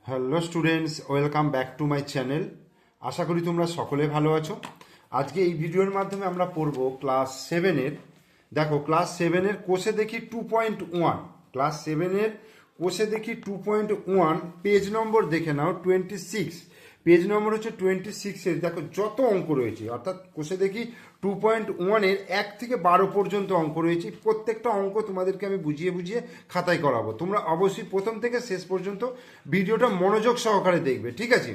Hello students, welcome back to my channel. আশা করি তোমরা সকলে ভালো আছো। আজকে এই ভিডিওর মাধ্যমে আমরা পড়ব ক্লাস সেভেনের। দেখো, ক্লাস সেভেনের কোষে দেখি 2.1। ক্লাস সেভেনের কোষে দেখি 2.1 পেজ নম্বর দেখে নাও 26। পেজ নম্বর হচ্ছে 26-এর। দেখো যত অঙ্ক রয়েছে, অর্থাৎ কোষে দেখি 2.1-এর 1 থেকে 12 পর্যন্ত অঙ্ক রয়েছে। প্রত্যেকটা অঙ্ক তোমাদেরকে আমি বুঝিয়ে বুঝিয়ে খাতায় করাবো। তোমরা অবশ্যই প্রথম থেকে শেষ পর্যন্ত ভিডিওটা মনোযোগ সহকারে দেখবে, ঠিক আছে?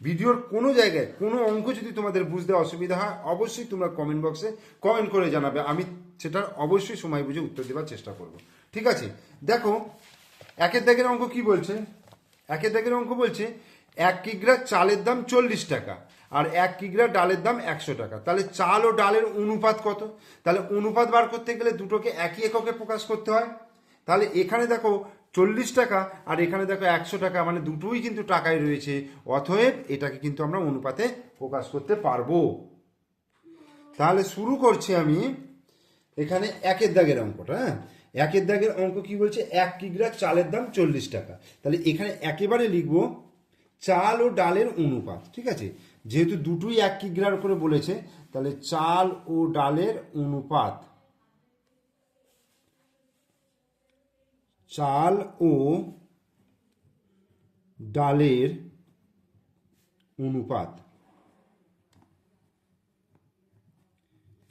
ভিডিওর কোনো জায়গায় কোনো অঙ্ক যদি তোমাদের বুঝতে অসুবিধা হয়, অবশ্যই তোমরা কমেন্ট বক্সে কমেন্ট করে জানাবে। আমি সেটার অবশ্যই সময় বুঝে উত্তর দেওয়ার চেষ্টা করব, ঠিক আছে? দেখো, একের দাগের অঙ্ক কি বলছে? একের দাগের অঙ্ক বলছে 1 কিগ্রা চালের দাম 40 টাকা আর 1 কিগ্রা ডালের দাম 100 টাকা। তাহলে চাল ও ডালের অনুপাত কত? তাহলে অনুপাত বার করতে গেলে দুটোকে একই এককে প্রকাশ করতে হয়। তাহলে এখানে দেখো 40 টাকা আর এখানে দেখো 100 টাকা, মানে দুটোই কিন্তু টাকায় রয়েছে। অতএব এটাকে কিন্তু আমরা অনুপাতে প্রকাশ করতে পারবো। তাহলে শুরু করছি আমি এখানে একের দাগের অঙ্কটা। হ্যাঁ, একের দাগের অঙ্ক কি বলছে? 1 কিগ্রা চালের দাম 40 টাকা। তাহলে এখানে একেবারে লিখবো চাল ও ডালের অনুপাত, ঠিক আছে? যেহেতু দুটোই 1 কিগ্রার উপরে বলেছে, তাহলে চাল ও ডালের অনুপাত। চাল ও ডালের অনুপাত।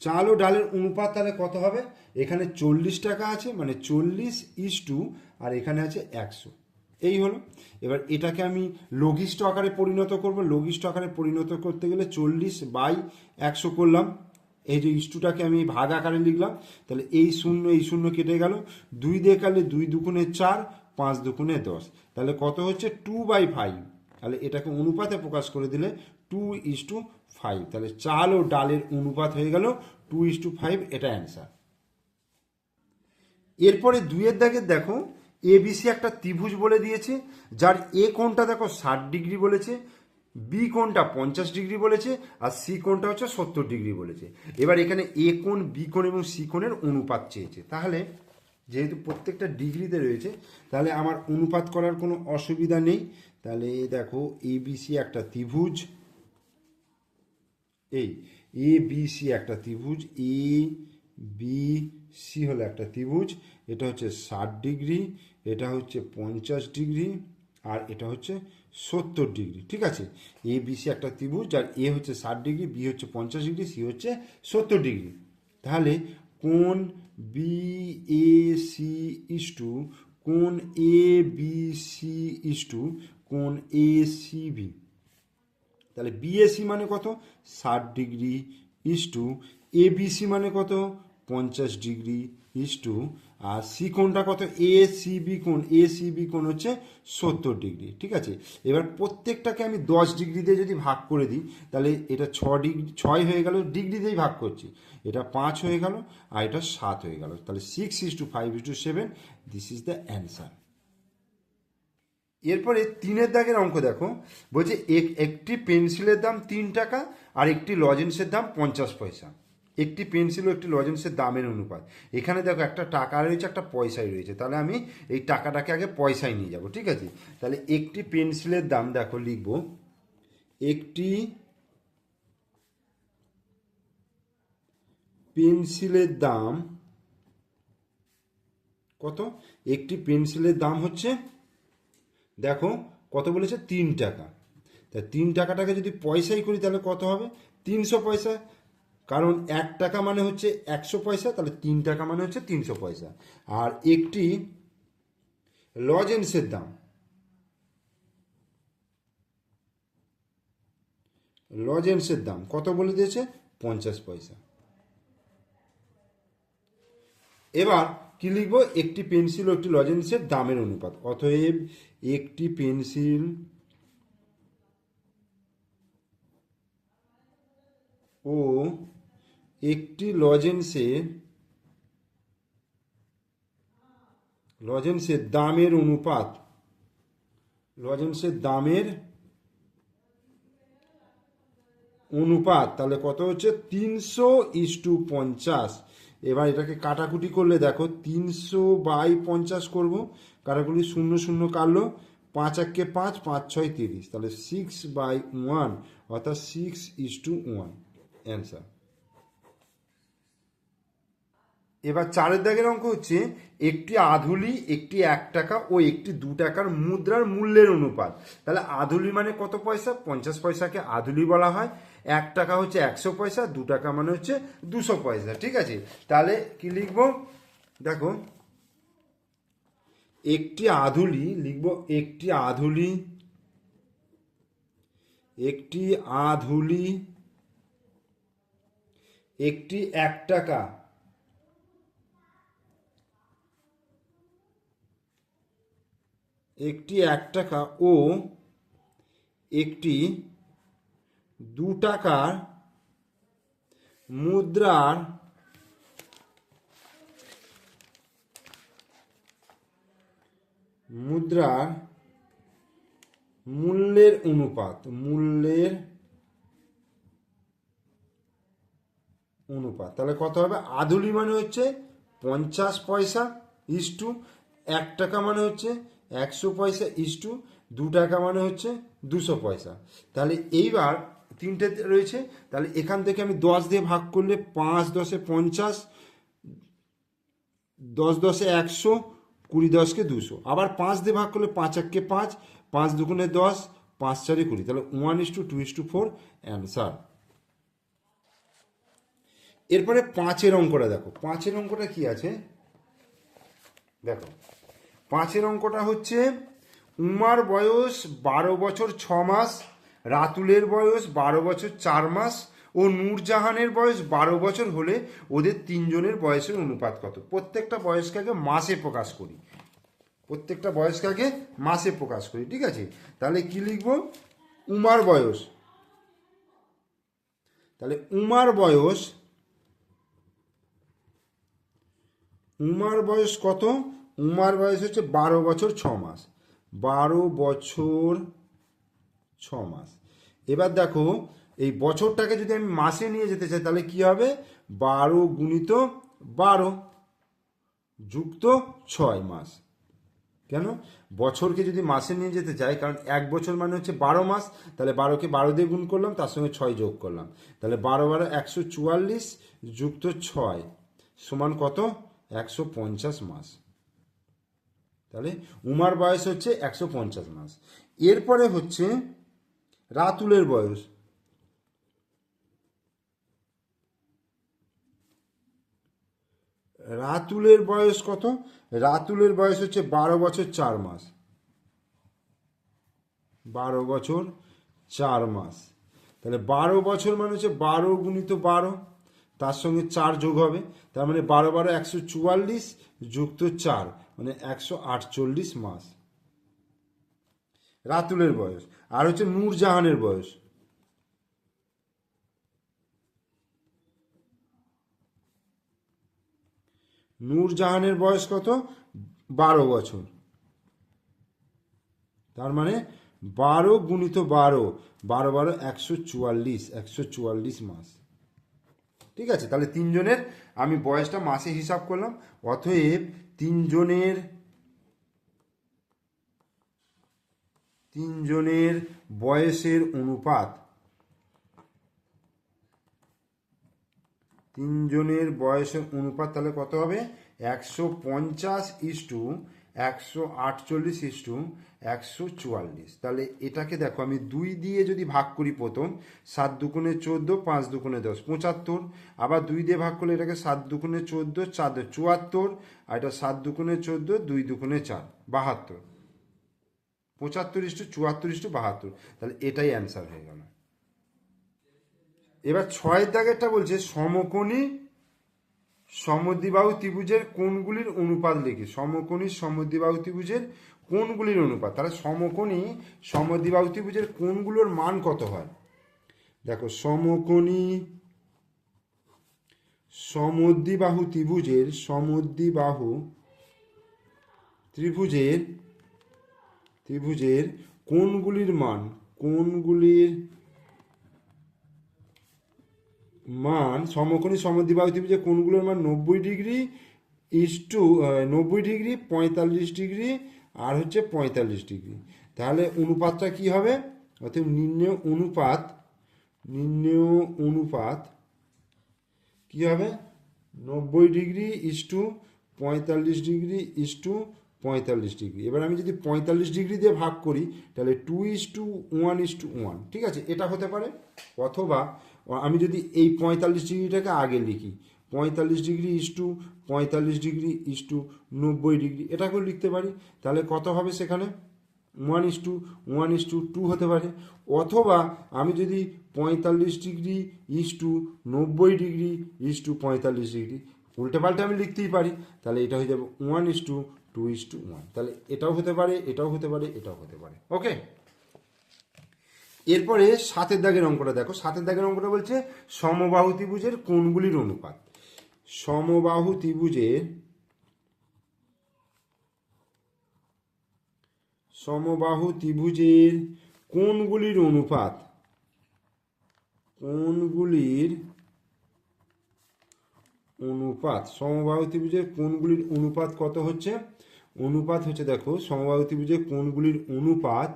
চাল ও ডালের অনুপাত তাহলে কত হবে? এখানে 40 টাকা আছে, মানে 40:, আর এখানে আছে 100। এই হলো। এবার এটাকে আমি লঘিষ্ঠ আকারে পরিণত করব। লঘিষ্ঠ আকারে পরিণত করতে গেলে 40/100 করলাম। এই যে ইস্টুটাকে আমি ভাগ আকারে লিখলাম। তাহলে এই শূন্য কেটে গেল। 2 দিয়ে কাটলে 2 দুগুণে 4, 5 দুগুণে 10। তাহলে কত হচ্ছে? 2/5। তাহলে এটাকে অনুপাতে প্রকাশ করে দিলে 2:5। তাহলে চাল ও ডালের অনুপাত হয়ে গেল 2:5। এটা অ্যান্সার। এরপরে দুইয়ের দাগের দেখো, এবিসি একটা ত্রিভুজ বলে দিয়েছে, যার এ কোণটা দেখো 60 ডিগ্রি বলেছে, বি কোণটা 50 ডিগ্রি বলেছে, আর সি কোণটা হচ্ছে 70 ডিগ্রি বলেছে। এবার এখানে এ কোণ, বি কোণ এবং সি কোণের অনুপাত চেয়েছে। তাহলে যেহেতু প্রত্যেকটা ডিগ্রিতে রয়েছে, তাহলে আমার অনুপাত করার কোনো অসুবিধা নেই। তাহলে দেখো, এবিসি একটা ত্রিভুজ, এই এ বি সি একটা ত্রিভুজ, এ বি সি হলো একটা ত্রিভুজ। এটা হচ্ছে 60 ডিগ্রি, এটা হচ্ছে 50 ডিগ্রি, আর এটা হচ্ছে 70 ডিগ্রি, ঠিক আছে? এ বি সি একটা ত্রিভুজ, যার এ হচ্ছে 60 ডিগ্রি, বি হচ্ছে 50 ডিগ্রি, সি হচ্ছে 70 ডিগ্রি। তাহলে কোণ বি এ সি ইস্টু কোণ এ বি সি ইস্টু কোণ এ সি বি। তাহলে বিএসি মানে কত? 60 ডিগ্রি ইস্টু এবিসি মানে কত? 50 ডিগ্রি ইস্টু, আর সি কোণটা কত? এসিবি কোণ। এসিবি কোণ হচ্ছে 70 ডিগ্রি, ঠিক আছে? এবার প্রত্যেকটাকে আমি 10 ডিগ্রি দিয়ে যদি ভাগ করে দিই, তাহলে এটা 6 ডিগ্রি, 6 হয়ে গেল, ডিগ্রি দিয়েই ভাগ করছি। এটা 5 হয়ে গেল, আর এটা 7 হয়ে গেল। তাহলে 6:5:7। This is the answer. এরপরে 3-এর দাগের অঙ্ক দেখো, বলছে একটি পেন্সিলের দাম 3 টাকা আর একটি লজেন্সের দাম 50 পয়সা। একটি পেন্সিল ও একটি লজেন্সের দামের অনুপাত। এখানে দেখো একটা টাকা রয়েছে, একটা পয়সাই রয়েছে। তাহলে আমি এই টাকাটাকে আগে পয়সায় নিয়ে যাব, ঠিক আছে? তাহলে একটি পেন্সিলের দাম দেখো লিখব, একটি পেন্সিলের দাম কত? একটি পেন্সিলের দাম হচ্ছে, দেখো কত বলেছে? 3 টাকা। তা 3 টাকাটাকে যদি পয়সাই করি তাহলে কত হবে? 300 পয়সা। কারণ 1 টাকা মানে হচ্ছে 100 পয়সা, তাহলে 3 টাকা মানে হচ্ছে 300 পয়সা। আর একটি লজেন্সের দাম, লজেন্সের দাম কত বলে দিয়েছে? 50 পয়সা। এবার কি লিখবো? একটি পেন্সিল ও একটি লজেন্সের দামের অনুপাত। অতএব একটি পেন্সিল ও একটি লজেন্সের দামের অনুপাত। লজেন্সের দামের অনুপাত তাহলে কত হচ্ছে? 300:50। এবার এটাকে কাটাকুটি করলে দেখো, 300/50 করব। কাটাকুটি 0 0 কাটলো, 5 একে 5, 5 6 30, তাহলে 6/1 অর্থাৎ 6:1 অ্যান্সার। এবার 4 দাগের অঙ্ক হচ্ছে একটি আধুলি, একটি 1 টাকা ও একটি 2 টাকার মুদ্রার মূল্যের অনুপাত। তাহলে আধুলি মানে কত পয়সা? 50 পয়সাকে আধুলি বলা হয়। 1 টাকা হচ্ছে 100 পয়সা, 2 টাকা মানে হচ্ছে 200 পয়সা। ঠিক আছে, তাহলে কি লিখবো? দেখো, একটি আধুলি লিখবো, একটি আধুলি, একটি আধুলি, একটি 1 টাকা, একটি 1 টাকা ও একটি 2 টাকার মুদ্রার মূল্যের অনুপাত, তাহলে কত হবে? আধুলি মানে হচ্ছে 50 পয়সা ইস্টু 1 টাকা মানে হচ্ছে 100 পয়সা ইস্টু 2 টাকা মানে হচ্ছে 200 পয়সা। তাহলে এইবার তিনটে রয়েছে, তাহলে এখান থেকে আমি 10 দিয়ে ভাগ করলে 5 10 50, 10 10 100, 20 10 200, আবার 5 দিয়ে ভাগ করলে 5 1 5, 5 2 10, 5 4 20, তাহলে 1:2:4 অ্যান্সার। এরপরে 5-এর অঙ্কটা দেখো, 5-এর অঙ্কটা কি আছে দেখো। 5-এর অঙ্কটা হচ্ছে উমার বয়স 12 বছর 6 মাস, রাতুলের বয়স 12 বছর 4 মাস ও নূরজাহানের বয়স 12 বছর হলে ওদের তিনজনের বয়সের অনুপাত কত? প্রত্যেকটা বয়সকে আগে মাসে প্রকাশ করি, ঠিক আছে। তাহলে কি লিখব? উমার বয়স, তাহলে উমার বয়স কত? উমার বয়স হচ্ছে 12 বছর 6 মাস, 12 বছর 6 মাস। এবার দেখো, এই বছরটাকে যদি আমি মাসে নিয়ে যেতে চাই তাহলে কি হবে? 12 গুণিত 12 যুক্ত 6 মাস। কেন? বছরকে যদি মাসে নিয়ে যেতে চাই, কারণ 1 বছর মানে হচ্ছে 12 মাস, তাহলে 12কে 12 দিয়ে গুণ করলাম, তার সঙ্গে 6 যোগ করলাম, তাহলে 12 12 144 যুক্ত 6 সমান কত? 150 মাস। তাহলে উমার বয়স হচ্ছে 150 মাস। এরপরে হচ্ছে রাতুলের বয়স, রাতুলের বয়স কত? রাতুলের বয়স হচ্ছে 12 বছর 4 মাস, 12 বছর 4 মাস। তাহলে 12 বছর মানে হচ্ছে 12 গুণিত 12, তার সঙ্গে 4 যোগ হবে, তার মানে 12 12 144 যুক্ত 4 মানে 148 মাস রাতুলের বয়স। আর হচ্ছে নূরজাহানের বয়স, নূরজাহানের বয়স কত? 12 বছর, তার মানে 12 গুণিত 12, 12 12 144 মাস। ঠিক আছে, তাহলে তিনজনের আমি বয়সটা মাসে হিসাব করলাম। অতএব তিনজনের বয়সের অনুপাত, তাহলে কত হবে? 150:148:144। তাহলে এটাকে দেখো, আমি 2 দিয়ে যদি ভাগ করি, প্রথম 7 দুগুণে 14, 5 দুগুণে 10, 75। আবার 2 দিয়ে ভাগ করলে এটাকে 7 দুগুণে 14, 4 74, আর এটা 7 দুগুণে 14, 2 দুগুণে 4, 72। 75:74:72, তাহলে এটাই অ্যান্সার হয়ে গেল। এবার 6 দাগেরটা বলছে সমকোণী সমদ্বিবাহু ত্রিভুজের কোণগুলির অনুপাত লিখি। সমকোণী সমদ্বিবাহু ত্রিভুজের কোণগুলির অনুপাত, তাহলে সমকোণী সমদ্বিবাহু ত্রিভুজের কোণগুলোর মান কত হয়? দেখো, সমকোণী সমদ্বিবাহু ত্রিভুজের কোণগুলির মান, সমকোণী সমদ্বিবাহু ত্রিভুজের কোণগুলোর মান 90 ডিগ্রি, 90 ডিগ্রি, 45 ডিগ্রি আর হচ্ছে 45 ডিগ্রি। তাহলে অনুপাতটা কি হবে, অর্থাৎ নির্ণেয় অনুপাত কি হবে, 90 degree is to 45 degree is to 45 degree. এবার আমি যদি 45 ডিগ্রি দিয়ে ভাগ করি তাহলে 2:1:1, ঠিক আছে, এটা হতে পারে। অথবা আমি যদি এই 45 ডিগ্রিটাকে আগে লিখি, 45 degree is to 45 degree is to 90 degree, এটাকেও লিখতে পারি। তাহলে কত হবে সেখানে, 1:1:2 হতে পারে। অথবা আমি যদি 45 degree is to 90 degree is to 45 degree উল্টে পাল্টে আমি লিখতেই পারি, তাহলে এটা হয়ে যাবে 1:2:1। তাহলে এটাও হতে পারে, এটাও হতে পারে, এটাও হতে পারে। ওকে, এরপরে 7 দাগের অঙ্কটা দেখো। 7 দাগের অঙ্কটা বলছে সমবাহু ত্রিভুজের কোণগুলির অনুপাত। সমবাহু ত্রিভুজের কোণগুলির অনুপাত, সমবাহু ত্রিভুজের কোণগুলির অনুপাত কত হচ্ছে, অনুপাত হচ্ছে দেখো, সমবাহু ত্রিভুজের কোণগুলির অনুপাত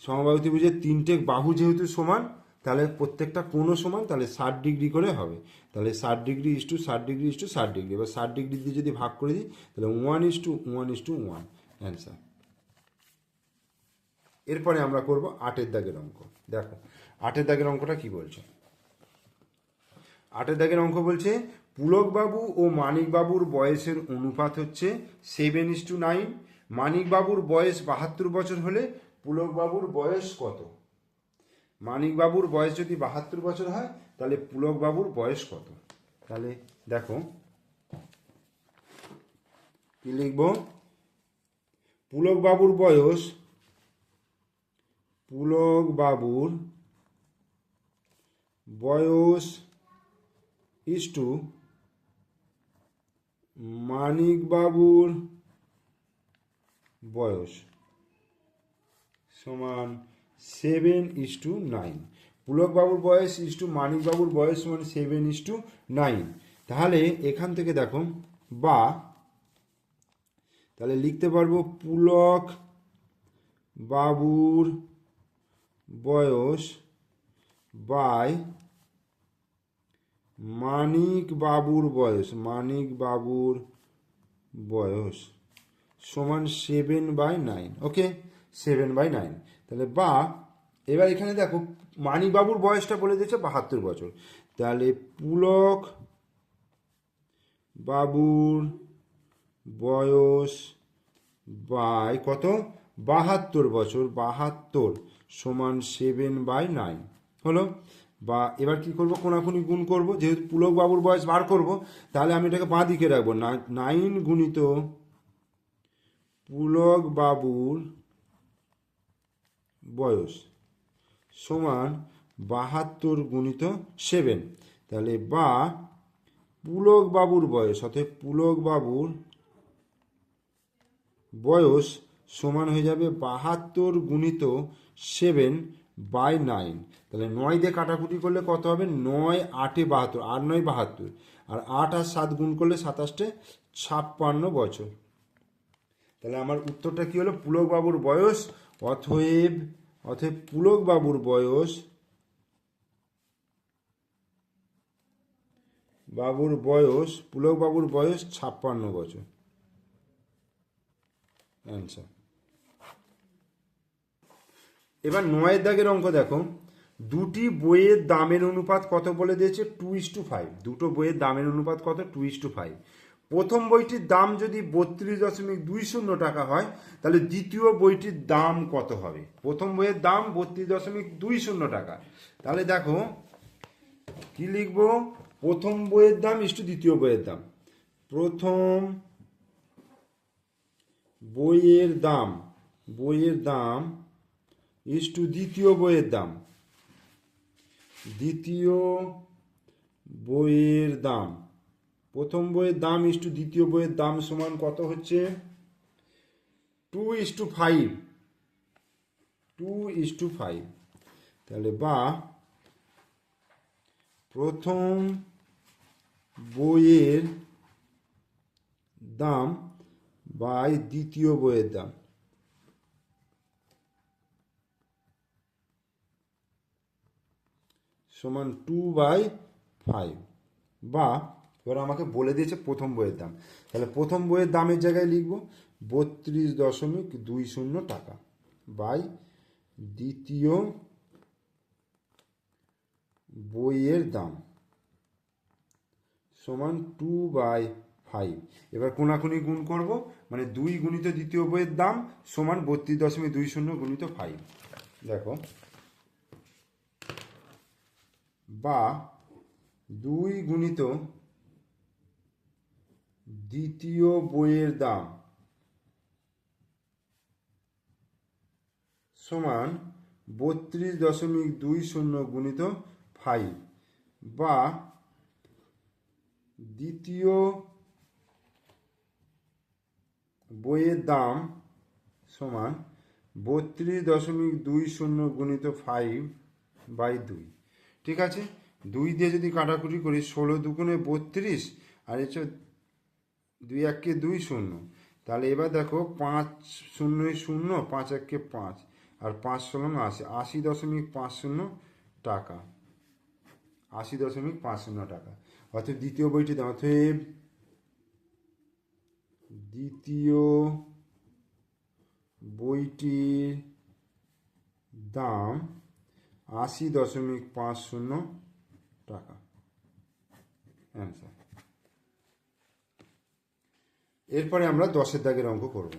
সমবাহু ত্রিভুজের 3টে বাহু যেহেতু সমান, তাহলে প্রত্যেকটা কোণও সমান, তাহলে 60 ডিগ্রি করে হবে। তাহলে 60 degree is to 60 degree is to 60 degree. এবার 60 ডিগ্রি দিয়ে যদি ভাগ করে দিই তাহলে 1:1:1 অ্যান্সার। এরপরে আমরা করব 8 দাগের অঙ্ক। দেখো 8 দাগের অঙ্কটা কি বলছে। 8 দাগের অঙ্ক বলছে পুলকবাবু ও মানিকবাবুর বয়সের অনুপাত হচ্ছে 7:9। মানিকবাবুর বয়স 72 বছর হলে পুলকবাবুর বয়স কত। মানিকবাবুর বয়স যদি 72 বছর হয় তাহলে পুলকবাবুর বয়স কত। তাহলে দেখো কি লিখব, পুলকবাবুর বয়স ইস্টু মানিকবাবুর বয়স সমান 7:9। পুলকবাবুর বয়স ইস্টু মানিকবাবুর বয়স সমান 7:9। তাহলে এখান থেকে দেখো বা, তাহলে লিখতে পারবো পুলক বাবুর বয়স বাই মানিকবাবুর বয়স সমান 7/9। ওকে, 7/9। তাহলে বা, এবার এখানে দেখো মানিকবাবুর বয়সটা বলে দিয়েছে 72 বছর, তাহলে পুলক বাবুর বয়স বাই কত, 72 বছর, 72 সমান 7/9 হলো। বা এবার কি করব, কোনাকুনি গুণ করব, যেহেতু পুলক বাবুর বয়স বার করব তাহলে আমি এটাকে বাঁ দিকে রাখবো, 9 গুণিত পুলক বাবুর বয়স সমান 72 গুণিত 7। তাহলে বা পুলক বাবুর বয়স, অর্থাৎ পুলক বাবুর বয়স সমান হয়ে যাবে 72 গুণিত 7/9। তাহলে 9 দিয়ে কাটাকুটি করলে কত হবে, 9 8 72, 8 9 72, আর 8 আর 7 গুণ করলে 27 56 বছর। তাহলে আমার উত্তরটা কি হলো, পুলকবাবুর বয়স, অতএব পুলকবাবুর বয়স পুলকবাবুর বয়স 56 বছর অ্যান্সার। এবার 9 দাগের অঙ্ক দেখো, দুটি বইয়ের দামের অনুপাত কত বলে দিয়েছে, 2:5। দুটো বইয়ের দামের অনুপাত কত, 2:5। প্রথম বইটির দাম যদি 32.20 টাকা হয় তাহলে দ্বিতীয় বইটির দাম কত হবে। প্রথম বইয়ের দাম 32.20 টাকা। তাহলে দেখো কি লিখবো, প্রথম বইয়ের দাম ইস্টু দ্বিতীয় বইয়ের দাম। প্রথম বইয়ের দাম ইস্টু দ্বিতীয় বইয়ের দাম। দ্বিতীয় বইয়ের দাম, প্রথম বইয়ের দাম ইস্টু দ্বিতীয় বইয়ের দাম সমান কত হচ্ছে, 2:5। 2:5। তাহলে বা প্রথম বইয়ের দাম বাই দ্বিতীয় বইয়ের দাম সমান 2/5, বা এবার আমাকে বলে দিয়েছে প্রথম বইয়ের দাম, তাহলে প্রথম বইয়ের দামের জায়গায় লিখব 32.20 টাকা বাই দ্বিতীয় বইয়ের দাম সমান 2/5। এবার কোনাকুনি গুণ করব, মানে 2 গুণিত দ্বিতীয় বইয়ের দাম সমান 32.20 গুণিত 5। দেখো, বা 2 গুণিত দ্বিতীয় বইয়ের দাম সমান 32.20 গুণিত 5, বা দ্বিতীয় বইয়ের দাম সমান 32.20 গুণিত 5/2। ঠিক আছে, 2 দিয়ে যদি কাটাকুটি করি 16 দুগুণে 32, আর হচ্ছে 2 1 2 0, তাহলে এবার দেখো 5 0 0, 5 1 5, আর 5 16 80, 80.50 টাকা, 80.50 টাকা। অর্থাৎ দ্বিতীয় বইটি দাম, অতএব দ্বিতীয় বইটির দাম 80.50 টাকা। অ্যান্সার। এরপরে আমরা 10-এর দাগের অঙ্ক করব।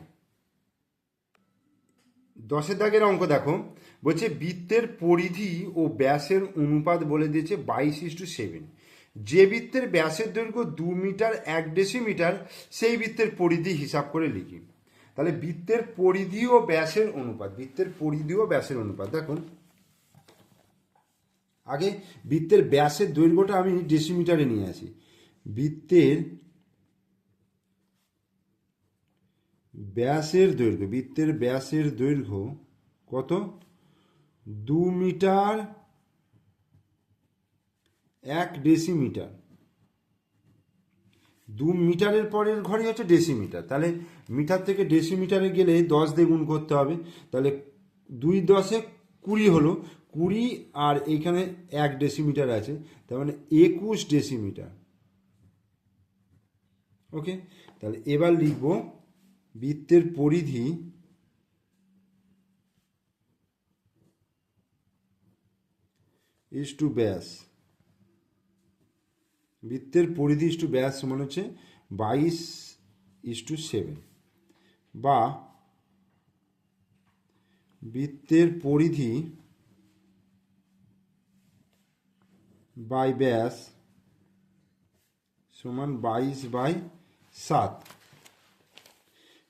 10-এর দাগের অঙ্ক দেখো, বলছে বৃত্তের পরিধি ও ব্যাসের অনুপাত বলে দিয়েছে 22:7। যে বৃত্তের ব্যাসের দৈর্ঘ্য 2 মিটার 1 ডেসিমিটার, সেই বৃত্তের পরিধি হিসাব করে লিখি। তাহলে বৃত্তের পরিধি ও ব্যাসের অনুপাত, বৃত্তের পরিধি ও ব্যাসের অনুপাত, দেখুন আগে বৃত্তের ব্যাসের দৈর্ঘ্যটা আমি ডেসিমিটারে নিয়ে আসি। বৃত্তের ব্যাসের দৈর্ঘ্য কত? 2 মিটার 1 ডেসিমিটার। 2 মিটারের পরের ঘরই হচ্ছে ডেসিমিটার, তাহলে মিটার থেকে ডেসিমিটারে গেলে 10 দিয়ে গুণ করতে হবে, তাহলে 2 10 20 হলো, 20 আর এইখানে 1 ডেসিমিটার আছে, তার মানে 21 ডেসিমিটার। ওকে, তাহলে এবার লিখব বৃত্তের পরিধি ইস টু ব্যাস, বৃত্তের পরিধি ইস টু ব্যাস সমান হচ্ছে 22:7, বা বৃত্তের পরিধি বাই ব্যাস সমান 22/7।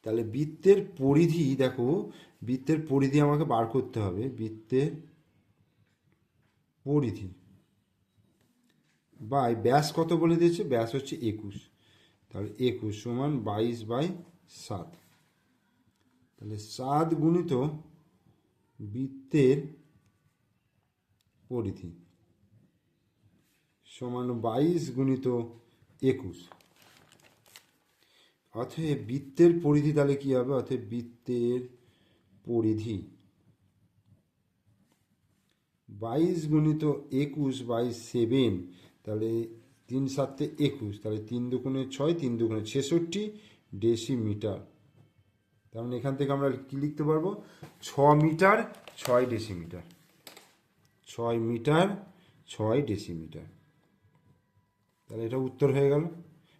তাহলে বৃত্তের পরিধি, দেখো বৃত্তের পরিধি আমাকে বার করতে হবে, বৃত্তের পরিধি বাই ব্যাস কত বলে দিয়েছে, ব্যাস হচ্ছে 21, তাহলে 21 সমান 22/7। তাহলে 7 গুণিত বৃত্তের পরিধি সমান 22 গুণিত 21। অতএব বৃত্তের পরিধি তাহলে কি হবে, অতএব বৃত্তের পরিধি 22 গুণিত 21/7, তাহলে 3 7 21, তাহলে 3 দুগুণে 6, 3 দুগুণে 66 ডেসিমিটার। তার মানে এখান থেকে আমরা কি লিখতে পারবো, 6 মিটার 6 ডেসিমিটার, 6 মিটার 6 ডেসিমিটার। তাহলে এটা উত্তর হয়ে গেল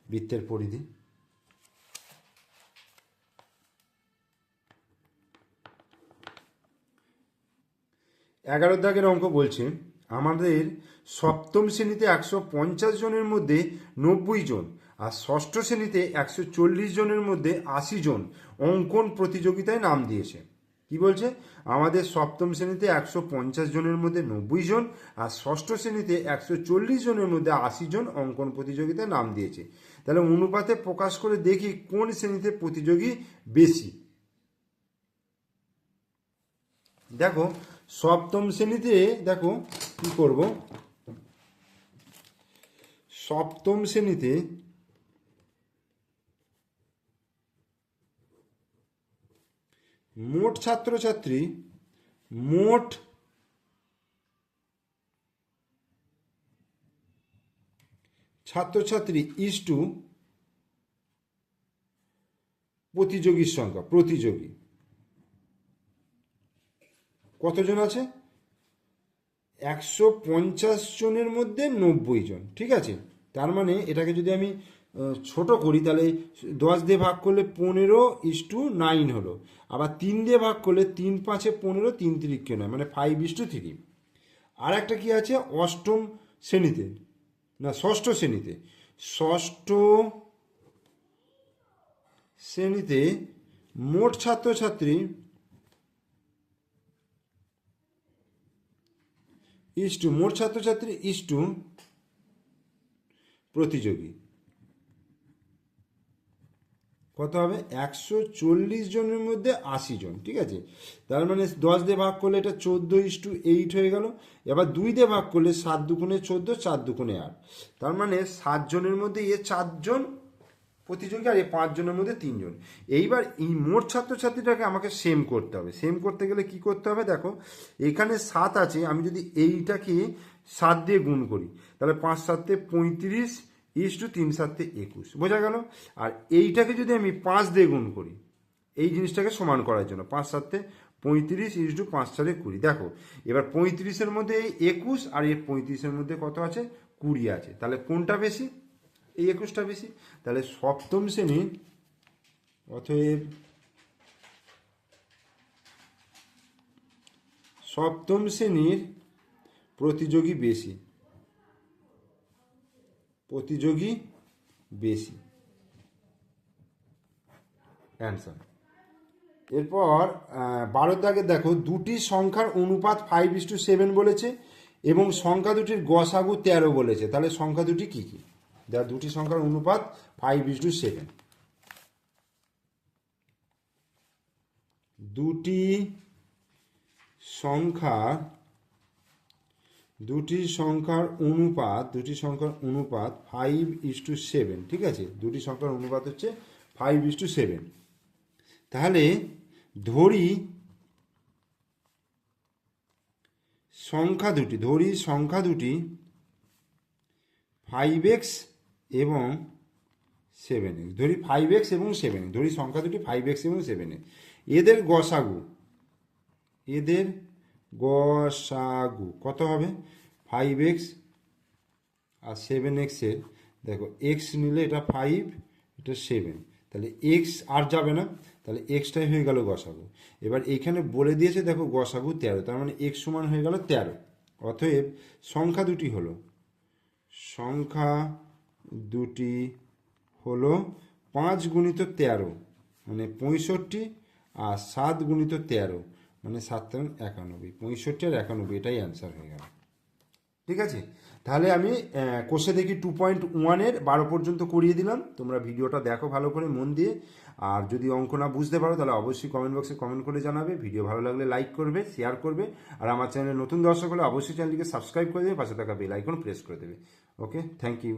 বৃত্তের পরিধি। 11 দাগের অঙ্ক বলছে, আমাদের সপ্তম শ্রেণীতে 150 জনের মধ্যে 90 জন, আর ষষ্ঠ শ্রেণীতে 140 জনের মধ্যে 80 জন অঙ্কন প্রতিযোগিতায় নাম দিয়েছে। কি বলছে, আমাদের সপ্তম শ্রেণীতে 150 জনের মধ্যে 90 জন, আর ষষ্ঠ শ্রেণীতে 140 জনের মধ্যে 80 জন অঙ্কন প্রতিযোগিতায় নাম দিয়েছে। তাহলে অনুপাতে প্রকাশ করে দেখি কোন শ্রেণীতে প্রতিযোগী বেশি। দেখো সপ্তম শ্রেণীতে, দেখো কি করব, সপ্তম শ্রেণীতে মোট ছাত্রছাত্রী মোট ছাত্রছাত্রী ইজ টু প্রতিযোগীর সংখ্যা, প্রতিযোগী কতজন আছে? 150 জনের মধ্যে 90 জন, ঠিক আছে। তার মানে এটাকে যদি আমি ছোট করি তাহলে 10 দিয়ে ভাগ করলে 15:9 হলো, আবার 3 দিয়ে ভাগ করলে 3 5 15, 3 3 9, মানে 5:3। আর একটা কি আছে অষ্টম শ্রেণীতে, না ষষ্ঠ শ্রেণীতে, ষষ্ঠ শ্রেণীতে মোট ছাত্রছাত্রী মোট ছাত্রছাত্রী ইজ টু প্রতিযোগী কত হবে? 140 জনের মধ্যে 80 জন, ঠিক আছে। তার মানে 10 দিয়ে ভাগ করলে এটা 14:8 হয়ে গেল। এবার 2 দিয়ে ভাগ করলে 7 দুগুণে 14, 4 দুগুণে 8। তার মানে 7 জনের মধ্যে 4 জন প্রতিযোগী আর 5 জনের মধ্যে 3 জন। এইবার এই মোট ছাত্রছাত্রীটাকে আমাকে সেম করতে হবে। সেম করতে গেলে কি করতে হবে? দেখো এখানে 7 আছে, আমি যদি এইটাকে 7 দিয়ে গুণ করি তাহলে 5 7 35 3 7 21, বোঝা গেল। আর এইটাকে যদি আমি 5 দিয়ে গুণ করি এই জিনিসটাকে সমান করার জন্য, 5 7 35 5 4 20, দেখো এবার 35-এর মধ্যে এই 21 আর এই 35-এর মধ্যে কত আছে? 20 আছে। তাহলে কোনটা বেশি? এই 21টা বেশি। তাহলে সপ্তম শ্রেণী, অতএব সপ্তম শ্রেণীর প্রতিযোগী বেশি, প্রতিযোগী বেশি, অ্যান্সার। এরপর 12 দাগে দেখো দুটি সংখ্যার অনুপাত 5:7 বলেছে এবং সংখ্যা দুটির গসাগু 13 বলেছে। তাহলে সংখ্যা দুটি কি কি? যা দুটি সংখ্যার অনুপাত 5:7, দুটি সংখ্যার অনুপাত 5:7, ঠিক আছে। দুটি সংখ্যার অনুপাত হচ্ছে 5:7। তাহলে ধরি সংখ্যা দুটি 5x এবং 7x, ধরি 5x এবং 7x, ধরি সংখ্যা দুটি 5x এবং 7x, এদের গসাগু কত হবে? 5x আর 7x এর, দেখো x নিলে এটা 5, এটা 7, তাহলে x আর যাবে না, তাহলে xটাই হয়ে গেল গসাগু। এবার এইখানে বলে দিয়েছে দেখো গসাগু 13, তার মানে x সমান হয়ে গেল 13। অতএব সংখ্যা দুটি হলো 5 গুণিত 13 মানে 65, আর 7 গুণিত 13 মানে 7 91, 65 আর 91, এটাই অ্যান্সার হয়ে গেল, ঠিক আছে। তাহলে আমি কোষে দেখি 2.1-এর 12 পর্যন্ত করিয়ে দিলাম। তোমরা ভিডিওটা দেখো ভালো করে মন দিয়ে, আর যদি অঙ্ক না বুঝতে পারো তাহলে অবশ্যই কমেন্ট বক্সে কমেন্ট করে জানাবে। ভিডিও ভালো লাগলে লাইক করবে, শেয়ার করবে, আর আমার চ্যানেলে নতুন দর্শক হলে অবশ্যই চ্যানেলটিকে সাবস্ক্রাইব করে দেবে, পাশে থাকা বেল আইকন প্রেস করে দেবে। ওকে, থ্যাংক ইউ।